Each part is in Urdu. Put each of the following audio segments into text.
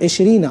20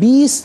20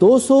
200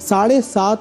7.5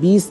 20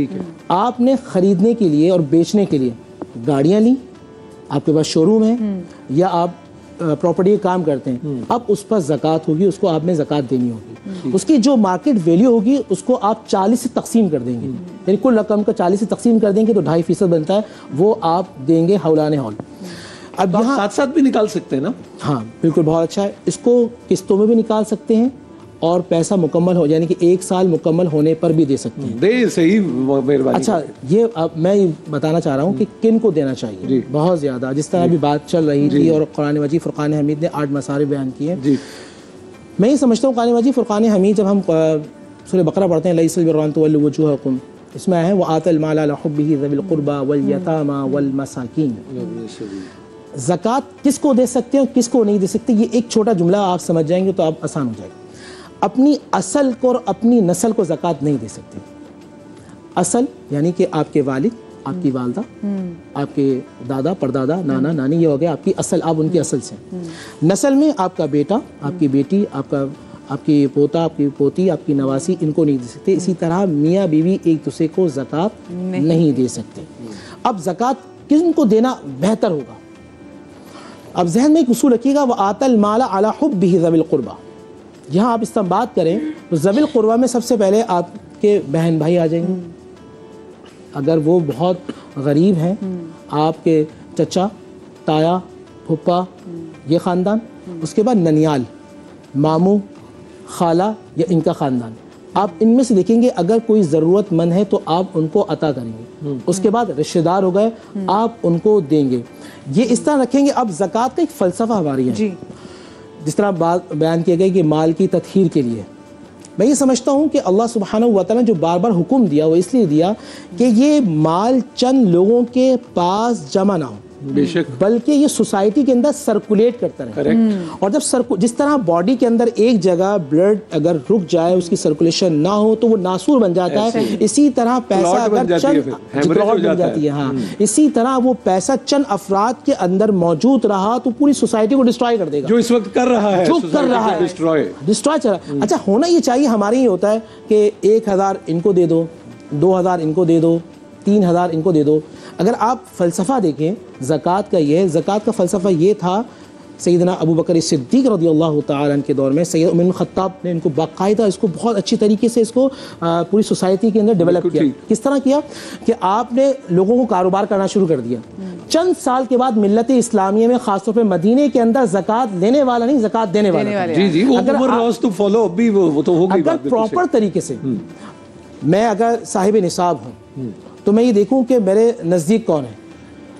ٹھیک ہے. آپ نے خریدنے کے لیے اور بیچنے کے لیے گاڑیاں لی, آپ کے پاس شو روم ہے, یا آپ پراپرٹی کا کام کرتے ہیں, اب اس پر زکوٰۃ ہوگی, اس کو آپ نے زکوٰۃ دینی ہوگی. اس کی جو مارکیٹ ویلیو ہوگی اس کو آپ 40 سے تقسیم کر دیں گے, یعنی کل رقم کا 40 سے تقسیم کر دیں گے تو 2.5% بنتا ہے, وہ آپ دیں گے ہولان ہال. اب یہاں ساتھ ساتھ بھی نکال سکتے ہیں نا؟ ہاں بالکل, بہت اچھا ہے. اس کو قسطوں میں بھی نکال سکتے ہیں اور پیسہ مکمل ہو یعنی کہ 1 سال مکمل ہونے پر بھی دے سکتے ہیں. دے صحیح, مہربانی. اچھا, یہ اب میں بتانا چاہ رہا ہوں کہ کن کو دینا چاہیے. بہت زیادہ, جس طرح ابھی بات چل رہی تھی اور قرآن مجید فرقان حمید نے 8 مسائل بیان کیے. میں یہ سمجھتا ہوں قرآن مجید فرقان حمید, جب ہم سورہ بقرہ پڑھتے ہیں لیس البر ان تولوا وجوہکم, اس میں ہے وآت المال علی حبہ ذوی القربى والیتامى والمساکین. زکوٰۃ کس کو دے سکتے ہیں اور کس کو نہیں دے سکتے, یہ ایک چھوٹا جملہ آپ سمجھ جائیں گے تو آپ آسان ہو جائے گا. اپنی اصل کو اور اپنی نسل کو زکوٰۃ نہیں دے سکتے. اصل یعنی کہ آپ کے والد, آپ کی والدہ, آپ کے دادا پردادا نانا نانی, یہ ہو گیا آپ کی اصل, آپ ان کی اصل سے. نسل میں آپ کا بیٹا, آپ کی بیٹی, آپ کی پوتا, آپ کی پوتی, آپ کی نواسی, ان کو نہیں دے سکتے. اسی طرح میاں بیوی ایک دوسرے کو زکوٰۃ نہیں دے سکتے. اب زکوٰۃ کن کو دینا بہتر ہوگا؟ اب ذہن میں ایک اصول رکھیے گا, وآت المال علی حبہ ذوی القربى. یہاں آپ استنباط کریں تو ذوی القربہ میں سب سے پہلے آپ کے بہن بھائی آ جائیں گے. اگر وہ بہت غریب ہیں, آپ کے چچا, تایا, پھپھا, یہ خاندان. اس کے بعد ننیال, ماموں, خالہ یا ان کا خاندان. آپ ان میں سے دیکھیں گے اگر کوئی ضرورت مند ہے تو آپ ان کو عطا کریں گے. اس کے بعد رشتہ دار ہو گئے, آپ ان کو دیں گے. یہ اس طرح رکھیں گے. اب زکوٰۃ کا ایک فلسفہ ہماری ہے, جس طرح بات بیان کیا گیا کہ مال کی تطہیر کے لیے. میں یہ سمجھتا ہوں کہ اللہ سبحانہ و تعالیٰ نے جو بار بار حکم دیا وہ اس لیے دیا کہ یہ مال چند لوگوں کے پاس جمع نہ ہو, بے شک, بلکہ یہ سوسائٹی کے اندر سرکولیٹ کرتا رہے. اور جب جس طرح باڈی کے اندر ایک جگہ بلڈ اگر رک جائے, اس کی سرکولیشن نہ ہو تو وہ ناسور بن جاتا ہے. اسی طرح پیسہ اگر کلاٹ بن جاتی ہے, ہاں, اسی طرح وہ پیسہ چند افراد کے اندر موجود رہا تو پوری سوسائٹی کو ڈسٹرائے کر دے گا, جو اس وقت کر رہا ہے, ڈسٹرائے چل رہا. اچھا, ہونا یہ چاہیے, ہمارے ہی ہوتا ہے کہ 1000 ان کو دے دو, 2000 ان کو دے دو, 3000 ان کو دے دو. اگر آپ فلسفہ دیکھیں زکوٰۃ کا, یہ زکوٰۃ کا فلسفہ یہ تھا, سیدنا ابو بکر صدیق رضی اللہ تعالیٰ عنہ کے دور میں سید عمر بن خطاب نے ان کو باقاعدہ اس کو بہت اچھی طریقے سے اس کو پوری سوسائٹی کے اندر ڈیولپ کیا. کس طرح کیا کہ آپ نے لوگوں کو کاروبار کرنا شروع کر دیا. چند سال کے بعد ملت اسلامیہ میں خاص طور پہ مدینے کے اندر زکوٰۃ لینے والا نہیں, زکوٰۃ دینے والا. اگر پراپر طریقے سے میں اگر صاحب نصاب ہوں تو میں یہ دیکھوں کہ میرے نزدیک کون ہے,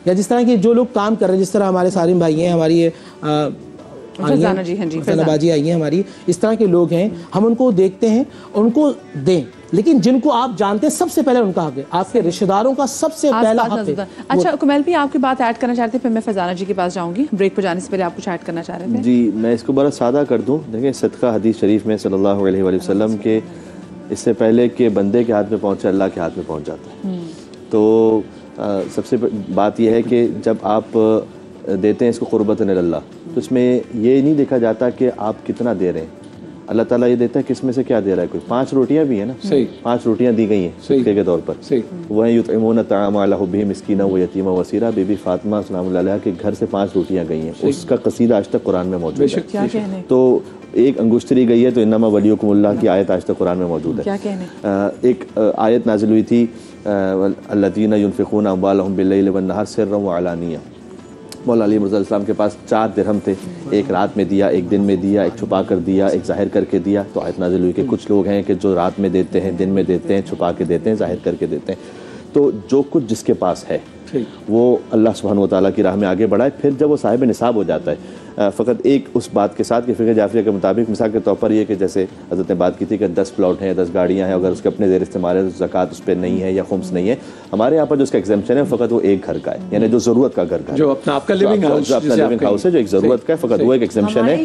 یا جس طرح کے جو لوگ کام کر رہے ہیں, جس طرح ہمارے سالم بھائی ہیں, ہماری فیضانہ باجی آئی ہیں ہماری, اس طرح کے لوگ ہیں, ہم ان کو دیکھتے ہیں, ان کو دیں. لیکن جن کو آپ جانتے ہیں سب سے پہلے ان کا حق ہے, آپ کے رشتہ داروں کا سب سے پہلا حق ہے. اچھا کمیل بھی آپ کی بات ایڈ کرنا چاہتے ہیں, پھر میں فیضانہ جی کے پاس جاؤں گی. بریک پہ جانے سے پہلے آپ کچھ ایڈ کرنا چاہ رہے تھے؟ جی, میں اس کو بڑا سادہ کر دوں. دیکھیں, صدقہ حدیث شریف میں صلی اللہ علیہ وآلہ وسلم کے اس سے پہلے کہ بندے کے ہاتھ میں پہنچے, اللہ کے ہاتھ میں پہنچ جاتا ہے. تو سب سے بات یہ ہے کہ جب آپ دیتے ہیں اس کو قربۃ اللہ, تو اس میں یہ نہیں دیکھا جاتا کہ آپ کتنا دے رہے ہیں. اللہ تعالیٰ یہ دیتا ہے کہ اس میں سے کیا دے رہا ہے. کوئی 5 روٹیاں بھی ہیں نا, 5 روٹیاں دی گئی ہیں صدقے کے طور پر. وہ ہیں یطعمون الطعام علی حبہ مسکینا و یتیما و اسیرا. بی بی فاطمہ سلام اللہ علیہا کے گھر سے 5 روٹیاں گئی ہیں, اس کا قصیدہ آج تک قرآن میں موجود ہے. تو ایک انگشتری گئی ہے تو انما ولیکم اللہ کی آیت آج تک قرآن میں موجود ہے. ایک آیت نازل ہوئی تھی, الذین ینفقون اموالہم باللیل والنہار سرا وعلانیہ. مولا علی مرزا السلام کے پاس 4 درہم تھے, ایک رات میں دیا, ایک دن میں دیا, ایک چھپا کر دیا, ایک ظاہر کر کے دیا. تو آیت نازل ہوئی کہ کچھ لوگ ہیں کہ جو رات میں دیتے ہیں, دن میں دیتے ہیں, چھپا کے دیتے ہیں, ظاہر کر کے دیتے ہیں. تو جو کچھ جس کے پاس ہے وہ اللہ سبحانہ و تعالیٰ کی راہ میں آگے بڑھائے. پھر جب وہ صاحب نصاب ہو جاتا ہے, فقط ایک اس بات کے ساتھ کہ فقہ جعفریہ کے مطابق مثال کے طور پر یہ کہ جیسے حضرت نے بات کی تھی کہ 10 پلاٹ ہیں, 10 گاڑیاں ہیں, اگر اس کے اپنے زیر استعمال ہے تو زکوٰۃ اس پہ نہیں ہے یا خمس نہیں ہے. ہمارے یہاں پر جو اس کا ایگزمپشن ہے فقط وہ ایک گھر کا ہے, یعنی جو ضرورت کا گھر کا ہے, جو اپنا آپ کا لیونگ ہاؤس ہے, جو ایک ضرورت کا ہے, فقط وہ ایک ایگزمپشن ہے.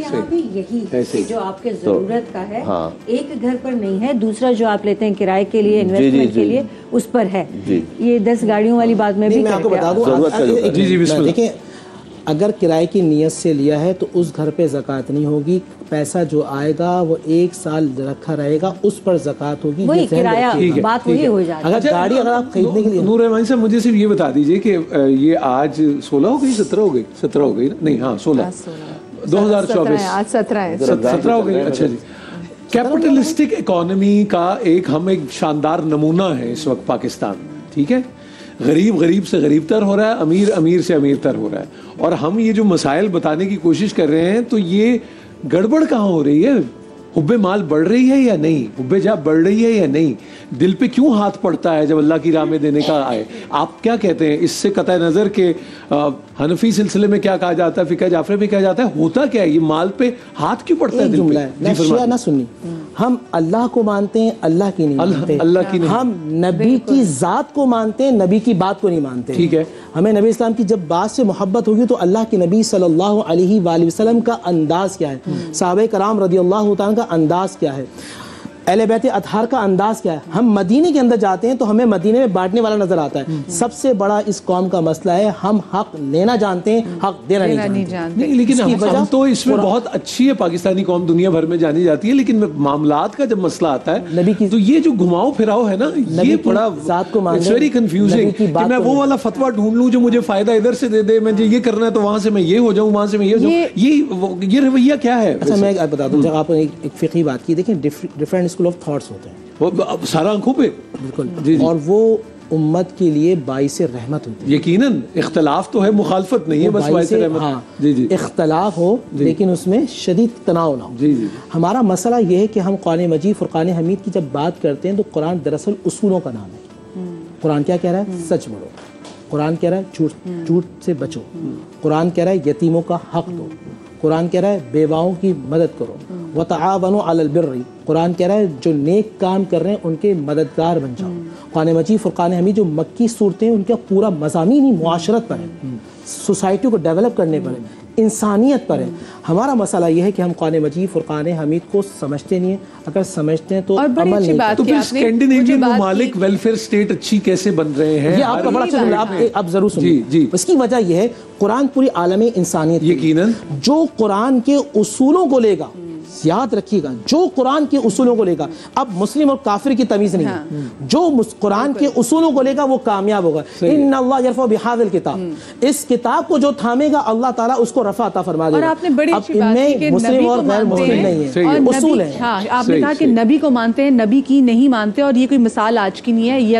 یہی جو آپ کے ضرورت کا ہے, ایک گھر پر نہیں ہے, دوسرا جو آپ لیتے ہیں کرائے کے لیے, انویسٹمنٹ کے لیے, اس پر ہے. یہ 10 گاڑیوں والی بات میں بھی آپ کو بتا دوں, دیکھیں اگر کرائے کی نیت سے لیا ہے تو اس گھر پہ زکوٰۃ نہیں ہوگی، پیسہ جو آئے گا وہ 1 سال رکھا رہے گا، اس پر زکوٰۃ ہوگی۔ وہی کرایہ بات وہی ہو جاتی ہے۔ اگر گاڑی اگر آپ خریدنے کے لیے نور رحمانی صاحب مجھے صرف یہ بتا دیجئے کہ یہ آج 16 ہو گئی 17 ہو گئی 17 ہو گئی نہیں ہاں 16 2024 آج 17 ہے 17 ہو گئی۔ اچھا جی، کیپٹلسٹک اکانومی کا ہم ایک شاندار نمونہ ہے اس وقت پاکستان، ٹھیک ہے، غریب غریب سے غریب تر ہو رہا ہے، امیر امیر سے امیر تر ہو رہا ہے، اور ہم یہ جو مسائل بتانے کی کوشش کر رہے ہیں تو یہ گڑبڑ کہاں ہو رہی ہے؟ حب مال بڑھ رہی ہے یا نہیں؟ حب جاہ بڑھ رہی ہے یا نہیں؟ دل پہ کیوں ہاتھ پڑتا ہے جب اللہ کی راہ میں دینے کا آئے؟ آپ کیا کہتے ہیں اس سے قطع نظر کہ حنفی سلسلے میں کیا کہا جاتا ہے، فقہ جعفری میں کیا جاتا ہے، ہوتا کیا ہے یہ مال پہ ہاتھ کیوں پڑتا ہے؟ جملہ ہے شیعہ نہ سنی، ہم اللہ کو مانتے ہیں، اللہ کی نہیں مانتے، اللہ کی نہیں، ہم نبی کی ذات کو مانتے ہیں، نبی کی بات کو نہیں مانتے۔ ٹھیک ہے، ہمیں نبی اسلام کی جب بات سے محبت ہوگی تو اللہ کے نبی صلی اللہ علیہ وآلہ وسلم کا انداز کیا ہے، صحابہ کرام رضی اللہ تعالیٰ کا انداز کیا ہے، اہل بیت اطہار کا انداز کیا ہے۔ ہم مدینے کے اندر جاتے ہیں تو ہمیں مدینے میں بانٹنے والا نظر آتا ہے۔ سب سے بڑا اس قوم کا مسئلہ ہے ہم حق لینا جانتے ہیں، حق دینا نہیں جانتے۔ لیکن ہم تو اس میں بہت اچھی ہے، پاکستانی قوم دنیا بھر میں جانی جاتی ہے، لیکن معاملات کا جب مسئلہ آتا ہے تو یہ جو گھماؤ پھراؤ ہے نا، یہ بڑا اٹس ویری کنفیوزنگ کہ میں وہ والا فتویٰ ڈھونڈ لوں جو مجھے فائدہ ادھر سے دے دے، میں یہ کرنا ہے تو وہاں سے میں یہ ہو جاؤں، وہاں سے میں یہ ہو جاؤں، یہ رویہ کیا ہے؟ اچھا میں بتا دوں، جب آپ نے ایک فقہی بات کی، دیکھیں ڈفرینٹ اسکول آف تھاٹس ہوتے ہیں سارا آنکھوں پہ، بالکل، اور وہ امت کے لیے باعث رحمت ہوتی ہے۔ یقیناً اختلاف تو ہے، مخالفت نہیں ہے، بس باعث رحمت۔ ہاں جی، اختلاف ہو لیکن اس میں شدید تناؤ نہ ہو۔ جی جی، ہمارا مسئلہ یہ ہے کہ ہم قرآن مجید فرقان حمید کی جب بات کرتے ہیں تو قرآن دراصل اصولوں کا نام ہے۔ قرآن کیا کہہ رہا ہے؟ سچ بولو۔ قرآن کہہ رہا ہے جھوٹ سے بچو۔ قرآن کہہ رہا ہے یتیموں کا حق دو۔ قرآن کہہ رہا ہے بیواؤں کی مدد کرو۔ وَتَعَاوَنُوا عَلَى الْبِرِّ، قرآن کہہ رہا ہے جو نیک کام کر رہے ہیں ان کے مددگار بن جاؤ۔ قرآن مجید فرقان حمید جو مکی صورتیں ان کا پورا مضامین ہی معاشرت پر ہے، سوسائٹی کو ڈیولپ کرنے پر ہے، انسانیت پر ہے۔ ہمارا مسئلہ یہ ہے کہ ہم قرآن مجید فرقان حمید کو سمجھتے نہیں ہیں، اگر سمجھتے ہیں تو عمل نہیں کرتے۔ تو پھر اسکینڈینیوین ممالک ویلفیئر سٹیٹ اچھی کیسے بن رہے ہیں؟ یہ آپ کا بڑا چیز آپ ضرور سنیں۔ اس کی وجہ یہ ہے قرآن پوری عالم انسانیت، یقیناً جو قرآن کے اصولوں کو لے گا، یاد رکھیے گا، جو قرآن کے اصولوں کو لے گا، اب مسلم اور کافر کی تمیز نہیں ہے، جو قرآن کے اصولوں کو لے گا وہ کامیاب ہوگا۔ ان اللہ یرفع بہذا الکتاب، اس کتاب کو جو تھامے گا اللہ تعالیٰ اس کو رفع عطا فرما دے گا۔ اور آپ نے بڑی اچھی بات کی کہ مسلم اور غیر مسلم نہیں ہے، اصول ہیں۔ آپ نے کہا کہ نبی کو مانتے ہیں، نبی کی نہیں مانتے، اور یہ کوئی مثال آج کی نہیں ہے، یہ